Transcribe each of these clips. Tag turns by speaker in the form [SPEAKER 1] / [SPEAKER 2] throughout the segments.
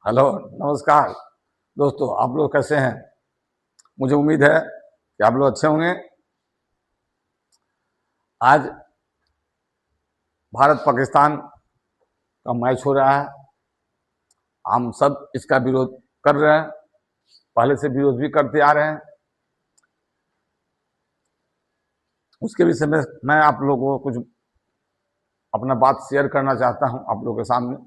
[SPEAKER 1] Hello, नमस्कार दोस्तों। आप लोग कैसे हैं? मुझे उम्मीद है कि आप लोग अच्छे होंगे। आज भारत पाकिस्तान का मैच हो रहा है। हम सब इसका विरोध कर रहे हैं, पहले से विरोध भी करते आ रहे हैं। उसके विषय में मैं आप लोगों को कुछ अपना बात शेयर करना चाहता हूं आप लोगों के सामने।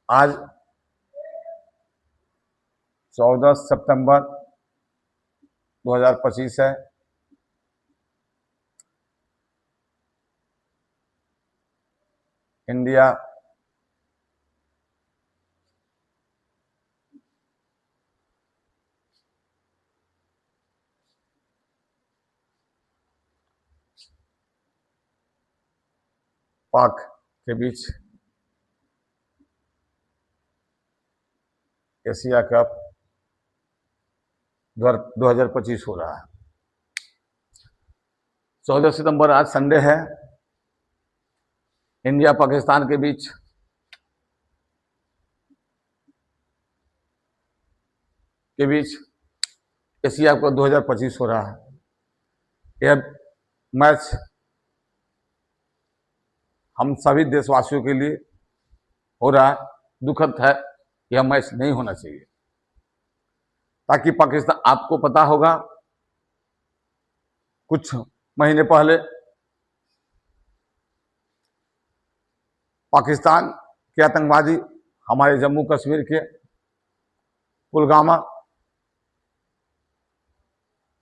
[SPEAKER 1] आज 14 सितंबर 2025 है। इंडिया पाक के बीच एशिया कप 2025 हो रहा है। 14 सितंबर आज संडे है। इंडिया पाकिस्तान के बीच एशिया कप 2025 हो रहा है। यह मैच हम सभी देशवासियों के लिए हो रहा है। दुखद है, यह मैच नहीं होना चाहिए, ताकि पाकिस्तान, आपको पता होगा कुछ महीने पहले पाकिस्तान के आतंकवादी हमारे जम्मू कश्मीर के पुलवामा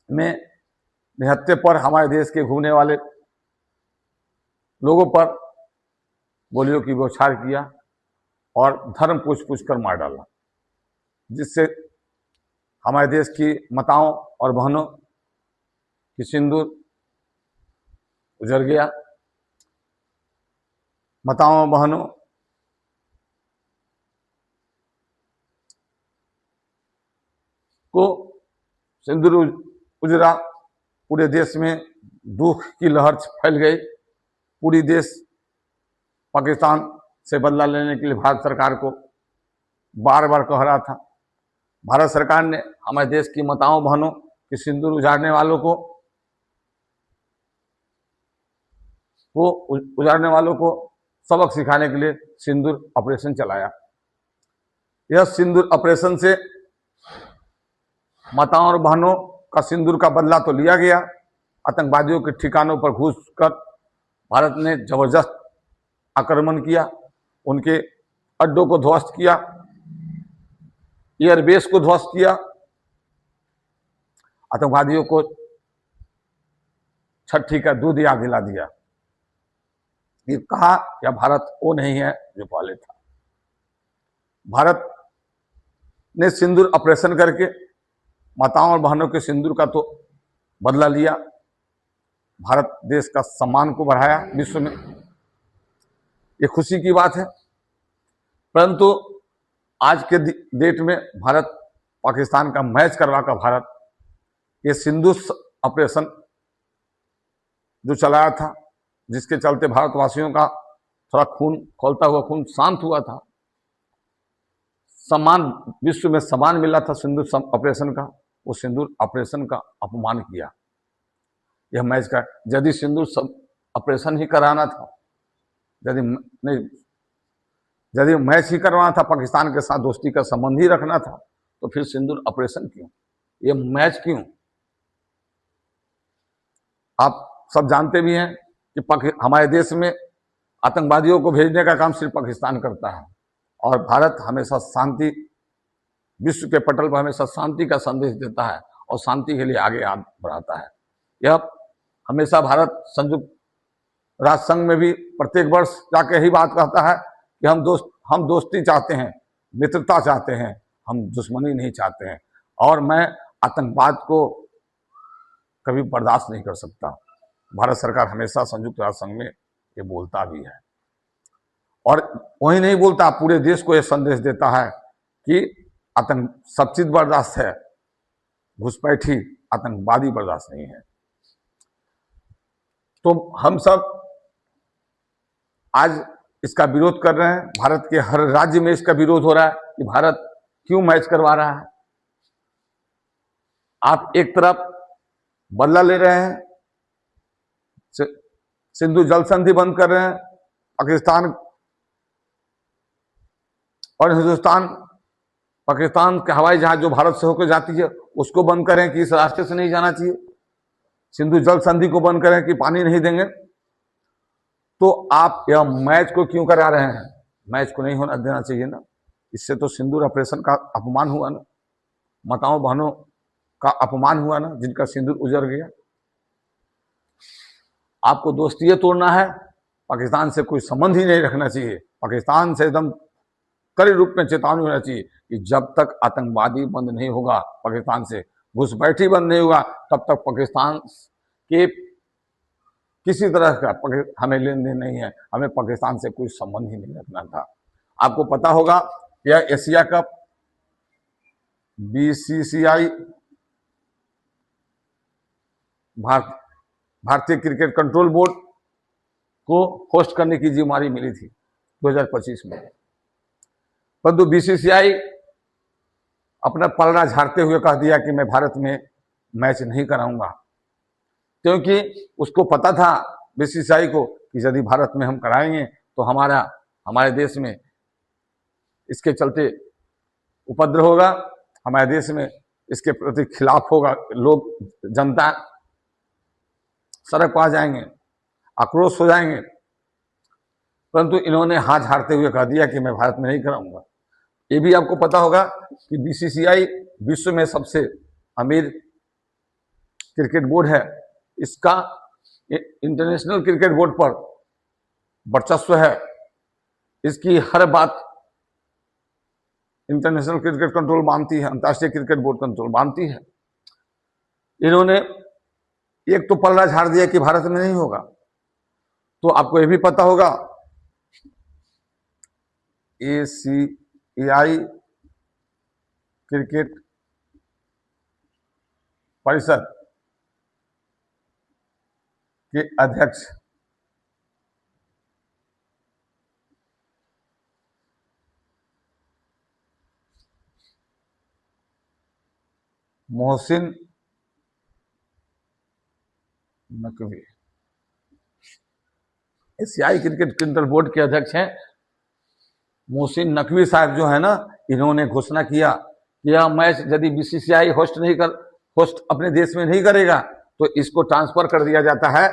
[SPEAKER 1] में निहत्थे पर हमारे देश के घूमने वाले लोगों पर गोलियों की बौछार किया और धर्म पूछ कर मार डाला, जिससे हमारे देश की माताओं और बहनों की सिंदूर उजड़ गया। माताओं बहनों को सिंदूर उजड़ा। पूरे देश में दुख की लहर फैल गई। पूरी देश पाकिस्तान से बदला लेने के लिए भारत सरकार को बार बार कह रहा था। भारत सरकार ने हमारे देश की माताओं बहनों की सिंदूर उजाड़ने वालों को सबक सिखाने के लिए सिंदूर ऑपरेशन चलाया। यह सिंदूर ऑपरेशन से माताओं और बहनों का सिंदूर का बदला तो लिया गया। आतंकवादियों के ठिकानों पर घुसकर भारत ने जबरदस्त आक्रमण किया, उनके अड्डों को ध्वस्त किया, एयरबेस को ध्वस्त किया, आतंकवादियों को छठी का दूध याद दिला दिया। ये कहा कि भारत वो नहीं है जो पहले था। भारत ने सिंदूर ऑपरेशन करके माताओं और बहनों के सिंदूर का तो बदला लिया, भारत देश का सम्मान को बढ़ाया विश्व में। ये खुशी की बात है। परंतु आज के डेट में भारत पाकिस्तान का मैच करवाकर भारत ये सिंदूर ऑपरेशन जो चलाया था, जिसके चलते भारतवासियों का थोड़ा खून खौलता हुआ खून शांत हुआ था, सम्मान विश्व में सम्मान मिला था सिंदूर ऑपरेशन का, वो सिंदूर ऑपरेशन का अपमान किया यह मैच का। यदि सिंदूर ऑपरेशन ही कराना था, यदि मैच ही करवाना था, पाकिस्तान के साथ दोस्ती का संबंध ही रखना था, तो फिर सिंदूर ऑपरेशन क्यों, ये मैच क्यों? आप सब जानते भी हैं कि हमारे देश में आतंकवादियों को भेजने का काम सिर्फ पाकिस्तान करता है, और भारत हमेशा शांति, विश्व के पटल पर हमेशा शांति का संदेश देता है और शांति के लिए आगे हाथ बढ़ाता है। यह हमेशा भारत संयुक्त राष्ट्र संघ में भी प्रत्येक वर्ष जाके यही बात कहता है कि हम दोस्ती चाहते हैं, मित्रता चाहते हैं, हम दुश्मनी नहीं चाहते हैं, और मैं आतंकवाद को कभी बर्दाश्त नहीं कर सकता। भारत सरकार हमेशा संयुक्त राष्ट्र संघ में ये बोलता भी है, और वही नहीं बोलता, पूरे देश को यह संदेश देता है कि आतंक सब चीज बर्दाश्त है, घुसपैठी आतंकवादी बर्दाश्त नहीं है। तो हम सब आज इसका विरोध कर रहे हैं। भारत के हर राज्य में इसका विरोध हो रहा है कि भारत क्यों मैच करवा रहा है। आप एक तरफ बदला ले रहे हैं, सिंधु जल संधि बंद कर रहे हैं, पाकिस्तान और हिंदुस्तान पाकिस्तान के हवाई जहाज जो भारत से होकर जाती है उसको बंद करें कि इस रास्ते से नहीं जाना चाहिए, सिंधु जल संधि को बंद करें कि पानी नहीं देंगे। तो आप यह मैच को क्यों करा रहे हैं? मैच को नहीं होना देना चाहिए ना। इससे तो सिंदूर ऑपरेशन का अपमान हुआ ना, माताओं बहनों का अपमान हुआ ना, जिनका सिंदूर उजड़ गया। आपको दोस्ती तोड़ना है, पाकिस्तान से कोई संबंध ही नहीं रखना चाहिए। पाकिस्तान से एकदम कड़े रूप में चेतावनी होना चाहिए कि जब तक आतंकवादी बंद नहीं होगा, पाकिस्तान से घुसपैठी बंद नहीं होगा, तब तक पाकिस्तान के किसी तरह का हमें लेन देन नहीं है, हमें पाकिस्तान से कोई संबंध ही नहीं रखना था। आपको पता होगा यह एशिया कप बीसीसीआई भारतीय क्रिकेट कंट्रोल बोर्ड को होस्ट करने की जिम्मेदारी मिली थी 2025 में, परंतु बीसीसीआई अपना पलड़ा झाड़ते हुए कह दिया कि मैं भारत में मैच नहीं कराऊंगा, क्योंकि उसको पता था बीसीसीआई को कि यदि भारत में हम कराएंगे तो हमारे देश में इसके चलते उपद्रव होगा, हमारे देश में इसके प्रति खिलाफ होगा, लोग जनता सड़क पर आ जाएंगे, आक्रोश हो जाएंगे। परंतु इन्होंने हाथ झाड़ते हुए कह दिया कि मैं भारत में नहीं कराऊंगा। ये भी आपको पता होगा कि बीसीसीआई विश्व में सबसे अमीर क्रिकेट बोर्ड है, इसका इंटरनेशनल क्रिकेट बोर्ड पर वर्चस्व है, इसकी हर बात इंटरनेशनल क्रिकेट कंट्रोल मानती है, अंतर्राष्ट्रीय क्रिकेट बोर्ड कंट्रोल मानती है। इन्होंने एक तो पलड़ा झाड़ दिया कि भारत में नहीं होगा। तो आपको यह भी पता होगा एशियाई क्रिकेट परिषद के अध्यक्ष मोहसिन नकवी, एशियाई क्रिकेट कंट्रोल बोर्ड के अध्यक्ष हैं मोहसिन नकवी साहब जो है ना, इन्होंने घोषणा किया कि यह मैच यदि बीसीसीआई होस्ट अपने देश में नहीं करेगा तो इसको ट्रांसफर कर दिया जाता है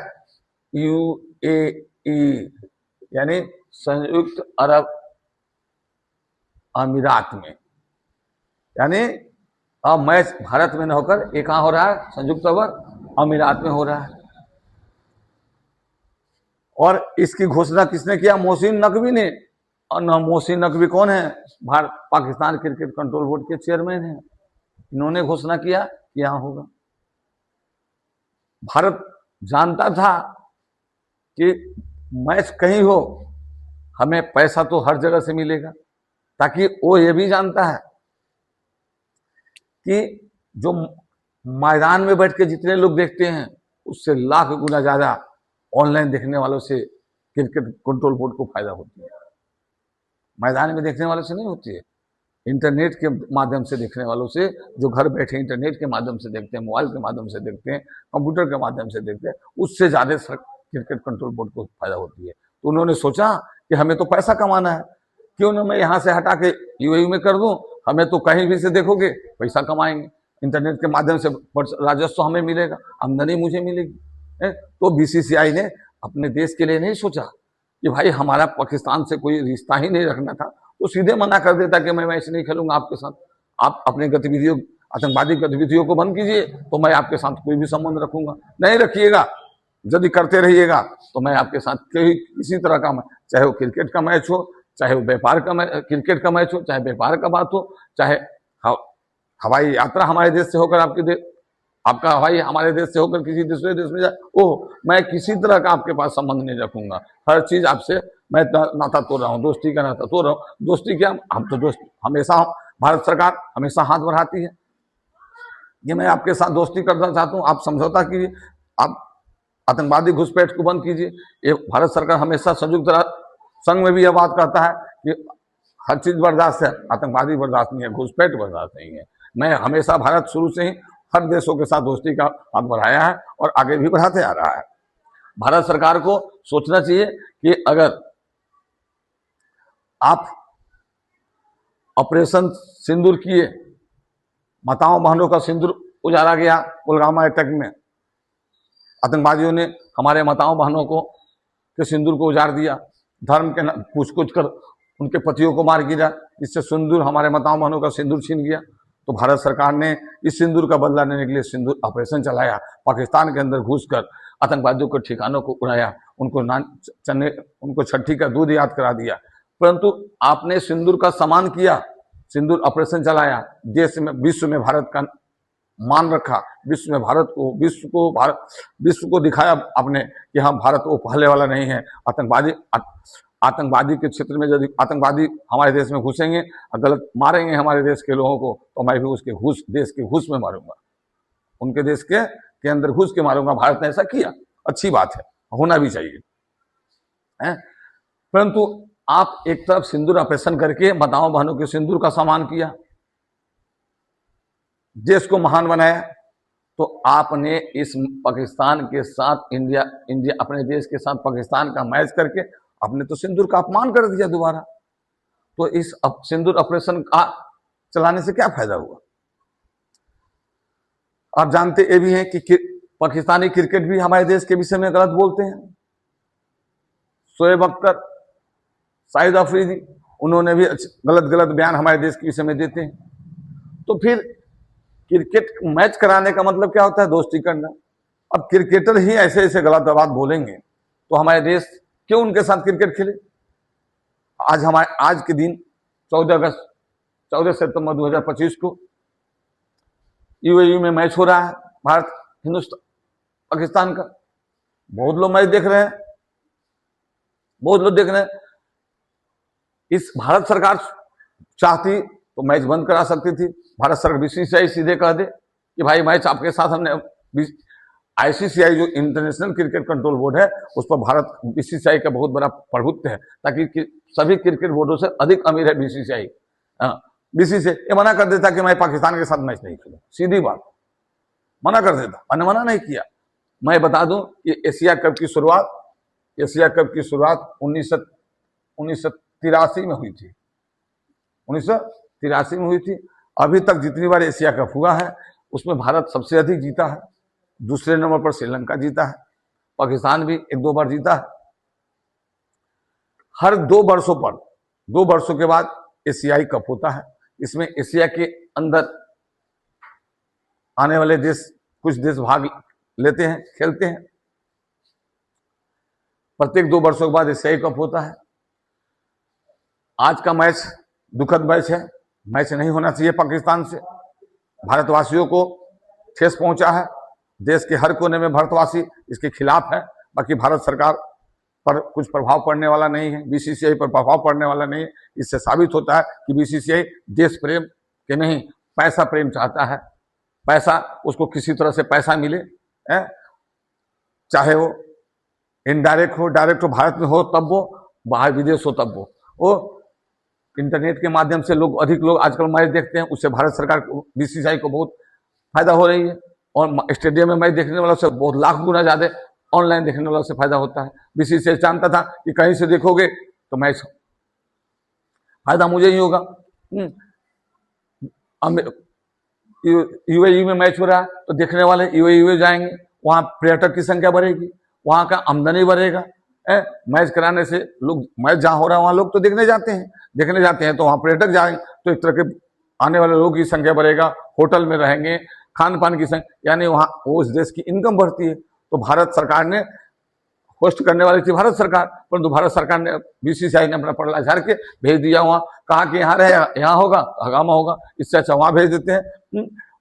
[SPEAKER 1] यूएई यानी संयुक्त अरब अमीरात में। यानी अब मैच भारत में न होकर ये कहां हो रहा है? संयुक्त अरब अमीरात में हो रहा है। और इसकी घोषणा किसने किया? मोहसिन नकवी ने। और मोहसिन नकवी कौन है? पाकिस्तान क्रिकेट कंट्रोल बोर्ड के चेयरमैन हैं। इन्होंने घोषणा किया कि यहां होगा। भारत जानता था कि मैच कहीं हो, हमें पैसा तो हर जगह से मिलेगा, ताकि वो ये भी जानता है कि जो मैदान में बैठ के जितने लोग देखते हैं उससे लाख गुना ज्यादा ऑनलाइन देखने वालों से क्रिकेट कंट्रोल बोर्ड को फायदा होती है। मैदान में देखने वालों से नहीं होती है, इंटरनेट के माध्यम से देखने वालों से, जो घर बैठे इंटरनेट के माध्यम से देखते हैं, मोबाइल के माध्यम से देखते हैं, कंप्यूटर के माध्यम से देखते हैं, उससे ज्यादा क्रिकेट कंट्रोल बोर्ड को फायदा होती है। तो उन्होंने सोचा कि हमें तो पैसा कमाना है, क्यों ना मैं यहाँ से हटा के यूएई में कर दूं, हमें तो कहीं भी से देखोगे पैसा कमाएंगे, इंटरनेट के माध्यम से राजस्व हमें मिलेगा, आमदनी मुझे मिलेगी। तो बीसीसीआई ने अपने देश के लिए नहीं सोचा कि भाई हमारा पाकिस्तान से कोई रिश्ता ही नहीं रखना था, तो सीधे मना कर देता कि मैं मैच नहीं खेलूंगा आपके साथ, आप अपने गतिविधियों आतंकवादी गतिविधियों को बंद कीजिए, तो मैं आपके साथ कोई भी संबंध रखूंगा नहीं। रखिएगा, यदि करते रहिएगा तो मैं आपके साथ किसी तरह का, चाहे वो क्रिकेट का मैच हो, चाहे वो व्यापार का क्रिकेट का मैच हो, चाहे व्यापार का बात हो, चाहे हवाई यात्रा हमारे देश से होकर आपका हवाई हमारे देश से होकर किसी दूसरे देश में जाए, मैं किसी तरह का आपके पास संबंध नहीं रखूंगा। हर चीज आपसे मैं नाता तोड़ रहा हूँ, दोस्ती का नाता तोड़ रहा हूँ। दोस्ती क्या, हम तो दोस्त हमेशा, भारत सरकार हमेशा हाथ बढ़ाती है कि मैं आपके साथ दोस्ती करना चाहता हूँ, आप समझौता कीजिए, आप आतंकवादी घुसपैठ को बंद कीजिए। ये भारत सरकार हमेशा संयुक्त संघ में भी यह बात कहता है कि हर चीज बर्दाश्त है, आतंकवादी बर्दाश्त नहीं है, घुसपैठ बर्दाश्त नहीं है। मैं हमेशा भारत शुरू से ही हर देशों के साथ दोस्ती का हाथ बढ़ाया है और आगे भी बढ़ाते आ रहा है। भारत सरकार को सोचना चाहिए कि अगर आप ऑपरेशन सिंदूर किए, माताओं बहनों का सिंदूर उजाड़ा गया पुलवामा अटैक में, आतंकवादियों ने हमारे माताओं बहनों को के सिंदूर को उजाड़ दिया, धर्म के पूछ कुछ कर उनके पतियों को मार गिरा, इससे सिंदूर हमारे माताओं बहनों का सिंदूर छीन गया। तो भारत सरकार ने इस सिंदूर का बदला लेने के लिए सिंदूर ऑपरेशन चलाया, पाकिस्तान के अंदर घुसकर आतंकवादियों के ठिकानों को उड़ाया, उनको छठी का दूध याद करा दिया। परंतु आपने सिंदूर का सम्मान किया, सिंदूर ऑपरेशन चलाया, देश में विश्व में भारत का मान रखा, विश्व में भारत को विश्व को दिखाया आपने कि हाँ भारत वो पहले वाला नहीं है। आतंकवादी के क्षेत्र में यदि आतंकवादी हमारे देश में घुसेंगे और गलत मारेंगे हमारे देश के लोगों को, तो मैं भी उसके देश के घुस में मारूंगा, उनके देश के अंदर घुस के मारूंगा। भारत ने ऐसा किया, अच्छी बात है, होना भी चाहिए है। परंतु आप एक तरफ सिंदूर ऑपरेशन करके माताओं बहनों के सिंदूर का सम्मान किया, देश को महान बनाया, तो आपने इस पाकिस्तान के साथ इंडिया अपने देश के साथ पाकिस्तान का मैच करके आपने तो सिंदूर का अपमान कर दिया दोबारा। तो इस सिंदूर ऑपरेशन का चलाने से क्या फायदा हुआ? आप जानते ये भी हैं कि पाकिस्तानी क्रिकेट भी हमारे देश के विषय में गलत बोलते हैं। शोएब अख्तर, शाहिद अफरीदी, उन्होंने भी गलत बयान हमारे देश के विषय में देते हैं। तो फिर क्रिकेट मैच कराने का मतलब क्या होता है? दोस्ती करना। अब क्रिकेटर ही ऐसे ऐसे गलत बात बोलेंगे तो हमारे देश क्यों उनके साथ क्रिकेट खेले? आज के दिन 14 सितंबर 2025 को यूएई में मैच हो रहा है भारत हिंदुस्तान पाकिस्तान का। बहुत लोग मैच देख रहे हैं, बहुत लोग देख रहे हैं। इस भारत सरकार चाहती तो मैच बंद करा सकती थी। भारत सरकार बीसीसीआई सीधे कह दे कि भाई मैच आपके साथ हमने, आईसीसीआई जो इंटरनेशनल क्रिकेट कंट्रोल बोर्ड है उस पर भारत बीसीसीआई का बहुत बड़ा प्रभुत्व है, ताकि सभी क्रिकेट बोर्डों से अधिक अमीर है बीसीसीआई। बीसीसीआई ये मना कर देता कि मैं पाकिस्तान के साथ मैच नहीं खेलूं, सीधी बात मना कर देता, मैंने मना नहीं किया। मैं बता दूं कि एशिया कप की शुरुआत 1983 में हुई थी, 1983 में हुई थी। अभी तक जितनी बार एशिया कप हुआ है उसमें भारत सबसे अधिक जीता है, दूसरे नंबर पर श्रीलंका जीता है, पाकिस्तान भी 1-2 बार जीता है। हर 2 वर्षों के बाद एशियाई कप होता है। इसमें एशिया के अंदर आने वाले देश, कुछ देश भाग लेते हैं, खेलते हैं। प्रत्येक 2 वर्षों के बाद एशियाई कप होता है। आज का मैच दुखद मैच है, मैच नहीं होना चाहिए पाकिस्तान से। भारतवासियों को ठेस पहुंचा है, देश के हर कोने में भारतवासी इसके खिलाफ है। बाकी भारत सरकार पर कुछ प्रभाव पड़ने वाला नहीं है, बीसीसीआई पर प्रभाव पड़ने वाला नहीं है। इससे साबित होता है कि बीसीसीआई देश प्रेम के नहीं, पैसा प्रेम चाहता है। पैसा, उसको किसी तरह से पैसा मिले, चाहे वो इनडायरेक्ट हो, डायरेक्ट हो, भारत में हो तब वो, बाहर विदेश हो तब वो इंटरनेट के माध्यम से अधिक लोग आजकल मैच देखते हैं। उससे भारत सरकार को, बीसीसीआई को बहुत फायदा हो रही है। और स्टेडियम में मैच देखने वालों से बहुत लाख गुना ज्यादा ऑनलाइन देखने वालों से फायदा होता है। बीसीसीआई जानता था कि कहीं से देखोगे तो मैच फायदा मुझे ही होगा। यूएई में मैच हो रहा है तो देखने वाले यूएई जाएंगे, वहां पर्यटक की संख्या बढ़ेगी, वहां का आमदनी बढ़ेगा। मैच कराने से लोग, मैच जहां हो रहा है वहां लोग तो देखने जाते हैं, तो वहां पर्यटक जाएंगे तो एक तरह के आने वाले लोगों की संख्या बढ़ेगा, होटल में रहेंगे, खान पान की संख्या, यानी वहां उस देश की इनकम बढ़ती है। तो भारत सरकार ने होस्ट करने वाली थी भारत सरकार, परंतु भारत सरकार ने, बीसीसीआई ने अपना पड़ला झाड़ के भेज दिया वहां, कहा कि यहाँ रहे, यहाँ होगा, हंगामा होगा, इससे अच्छा वहां भेज देते हैं।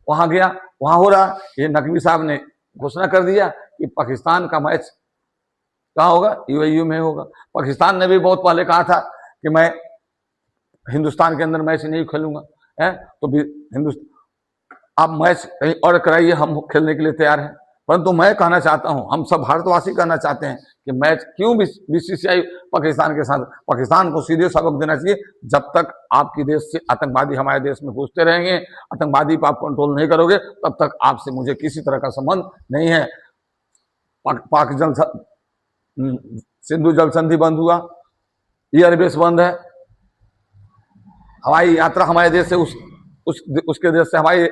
[SPEAKER 1] वहां गया, वहां हो रहा। ये नकवी साहब ने घोषणा कर दिया कि पाकिस्तान का मैच कहाँ होगा? यूएई में होगा। पाकिस्तान ने भी बहुत पहले कहा था कि मैं हिंदुस्तान के अंदर मैच नहीं खेलूंगा, तो आप मैच कहीं और कराइए, हम खेलने के लिए तैयार हैं। परंतु मैं कहना चाहता हूं, हम सब भारतवासी कहना चाहते हैं कि मैच क्यों बीसीसीआई पाकिस्तान के साथ, पाकिस्तान को सीधे सबक देना चाहिए। जब तक आपकी देश से आतंकवादी हमारे देश में घुसते रहेंगे, आतंकवादी पर आप कंट्रोल नहीं करोगे, तब तक आपसे मुझे किसी तरह का संबंध नहीं है। पाक जल सिंधु जल संधि बंद हुआ, एयरबेस बंद है, हवाई यात्रा हमारे देश से उसके देश से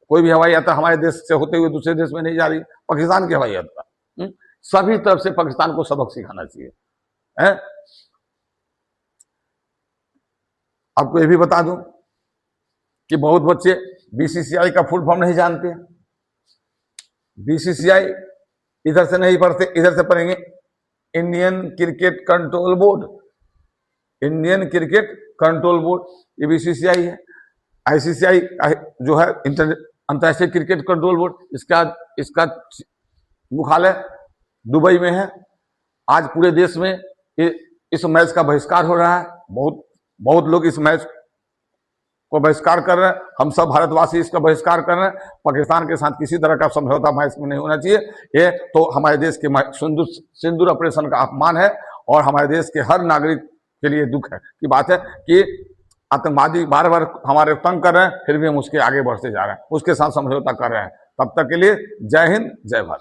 [SPEAKER 1] कोई भी हवाई यात्रा हमारे देश से होते हुए दूसरे देश में नहीं जा रही, पाकिस्तान की हवाई यात्रा। सभी तरफ से पाकिस्तान को सबक सिखाना चाहिए है। आपको यह भी बता दूं कि बहुत बच्चे बीसीसीआई का फुल फॉर्म नहीं जानते। बीसीसीआई इधर से नहीं पढ़ते, इधर से पढ़ेंगे Indian cricket control board. Indian cricket control board ये बीसीसीआई है। आईसीसीआई जो है अंतर्राष्ट्रीय क्रिकेट कंट्रोल बोर्ड, इसका मुख्यालय दुबई में है। आज पूरे देश में इस मैच का बहिष्कार हो रहा है। बहुत लोग इस मैच को बहिष्कार कर रहे हैं। हम सब भारतवासी इसका बहिष्कार कर रहे हैं। पाकिस्तान के साथ किसी तरह का समझौता मैच में नहीं होना चाहिए। ये तो हमारे देश के सिंदूर ऑपरेशन का अपमान है और हमारे देश के हर नागरिक के लिए दुख है की बात है कि आतंकवादी बार बार हमारे तंग कर रहे हैं, फिर भी हम उसके आगे बढ़ते जा रहे हैं, उसके साथ समझौता कर रहे हैं। तब तक के लिए जय हिंद, जय भारत।